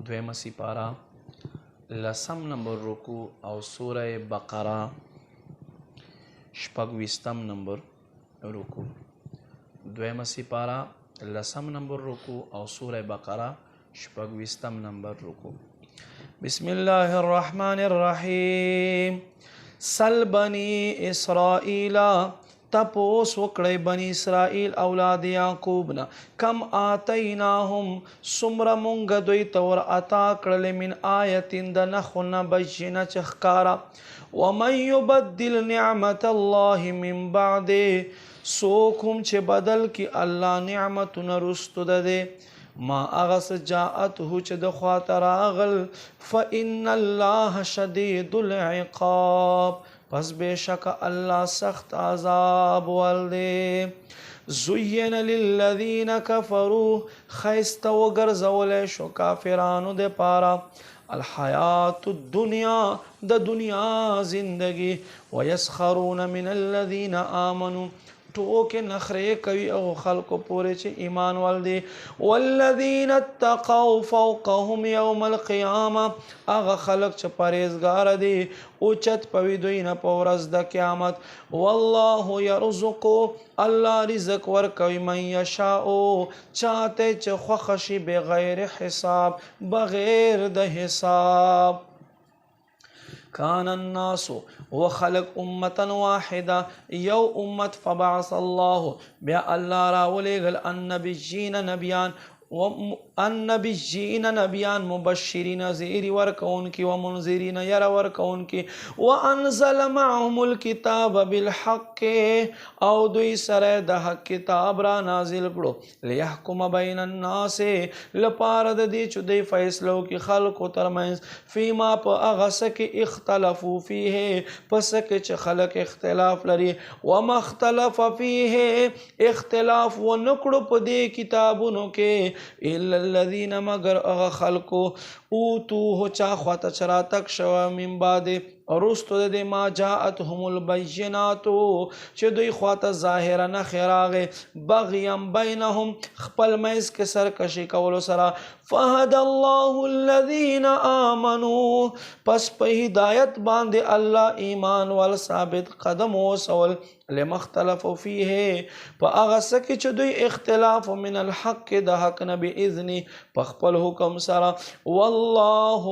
دویمه سپاره 10 نمبر رکوع او سوره بقره 26 نمبر رکوع. دویمه سپاره 10 نمبر رکوع او سوره بقره 26 نمبر رکوع. بسم الله الرحمن الرحیم. سل بنی اسرائیل، تپوس وکړی بنی اسرائیل اولاد یعقوب نه، کم آتیناهم سمره مونږ دوی ته ور عطا کړلې من آیتین د نښو نه بینه چې ښکاره. ومن یبدل نعمت الله من بعد، څوک هم چې بدل کی الله نعمتونه رستو ده دی ما اغس جاءته چې د خواته راغل، فإن الله شدید العقاب، پس بشک الله سخت عذاب والده. زین للذین کفروا، خیسته وګرځولی شو کافرانو د پاره الحیات الدنیا د دنیا زندگی، ویسخرون من الذین آمنوا، ټوکې نخرې کوي او خلکو پورې چې ایمان ول دي. والذین اتقوا فوقهم یوم القیامه، هغه خلک چې پرهیزګار دي اوچت پوي دوی نه په ورځ د قیامت. والله یرزق، الله رزق ورکوي من یشاء، چاته چې خوښ شي بغیر حساب، بغیر د حساب. کان الناس وخلق امتا واحده، یو امت، فبعث الله، بیا الله راولیږل النبیین نبیان، النبیین نبیان مبشرین زیر ورکون کی ومنذرین یر ورکون کی، وانزل معهم الكتاب بالحق، او دوی سره د حق کتاب را نازل کړو، لیحکم بین الناس، لپاره د دې چې دوی فیصلو کی خلقو ترمنځ، فیما په هغه څه کې اختلافو فیه، پس کې چې خلق اختلاف لري، وما اختلف فیه، اختلاف ونکړو په دې کتابونو کې، الا الذين مگر اغا خلقو اوتوه چا خواته چرا تک شوه من بعد رستو د ما جاءتهم البینات، چې دوی خواته ظاهره نښې راغې، بغیم بینهم خپل منځ کې سرکشي کولو سره. فهدى الله الذين آمنوا، پس په هدایت باندې الله ایمان ول ثابت قدم وسول، لما اختلفوا فيه، په هغه څه کې چې دوی اختلاف من الحق د حق نه باذنه په خپل حکم سره. والله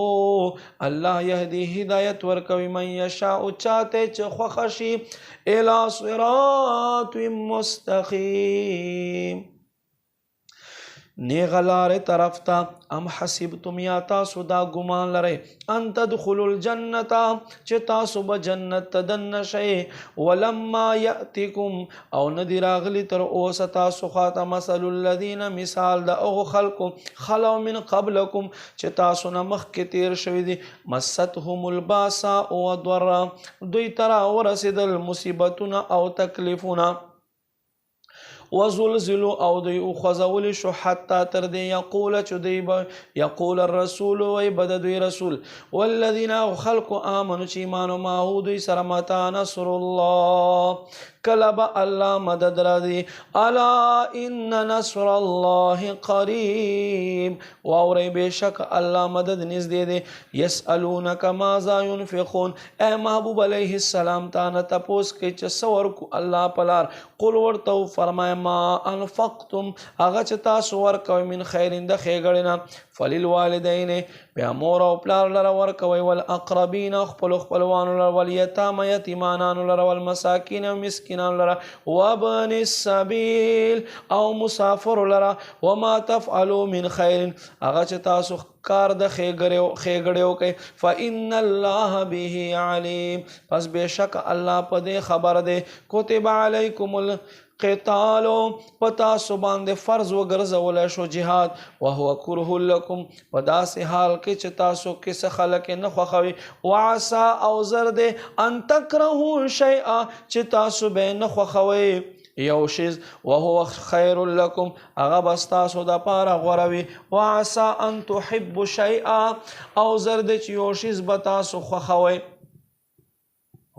الله يهدي هدایت ورکوي من یشاء چاته چې خوښ شي الى صراط مستقیم، نیغلار طرف تا. ام حسبتم، یا تاسو دا ګمان لرئ ان تدخلوا الجنة، چې تاسو به جنت ته دننه شئ، ولما یأتکم، او ندی راغلی تر اوسه تاسو خواته مثل الذین، مثال د هغو خلکو خلو من قبلکم چې تاسو نه مخکې تیر شوي دي، مستهم الباساء والضراء، دوی ته راورسېدل مصیبتونه او تکلیفونه، وزلزلوا، او دوی وخوځول شو، حتی تر دې یقول چې دوی به یقول الرسول، وی بد دوی رسول، والذین خلق آمنوا چې ایمان معه دوی سره، متى نصر الله، کله به الله مدد را دی. الا ان نصر الله قریب، واورئ بېشک الله مدد نږدې دی. یسألونک ماذا ينفقون، اے محبوب علیه السلام تا نه تپوس کوي چې څه ورکو الله په لار، قل ورته فرمایه ما انفقتم، هغه چې تاسو ورکوئ من خیرین د ښېګړې نه، فللوالدین، بیا مور او پلار لره ورکوئ، والاقربین خپلو خپلوانو لره، والیتامه یتیمانانو لره، والمساکین او مسکینانو لره، وابن السبیل او مسافرو لره، وما تفعلوا من خیر، هغه چې تاسو کار د ښېګړې وکئ، فإن الله به علیم، پس بېشک الله په دې خبر دی. کتب علیکم القتال، پتا سو باندې فرض وګرځولی شو جهاد، وهو کرہ لکم، په داسې حال کې چې تاسو کې څه خلک نه خوښوي، وعسى، او زر دی ان تکرهوا شیئا، چې تاسو به نه خوښوئ یو شیز، وهو خیر لکم، هغه بس تاسو د پاره غوره وي، وعسى ان تحبوا شیئا، او زر دی چې یو شیز به تاسو خوښوئ،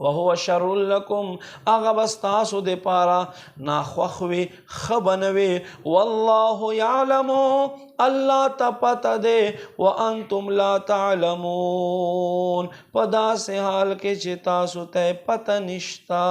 وهو شر لكم اغا بستاسو دے پارا ناخوخوی خبنوی والله يعلم اللہ تا پتا دے وانتم لا تعلمون پدا سے حال کے چتاسو تے پتا نشتا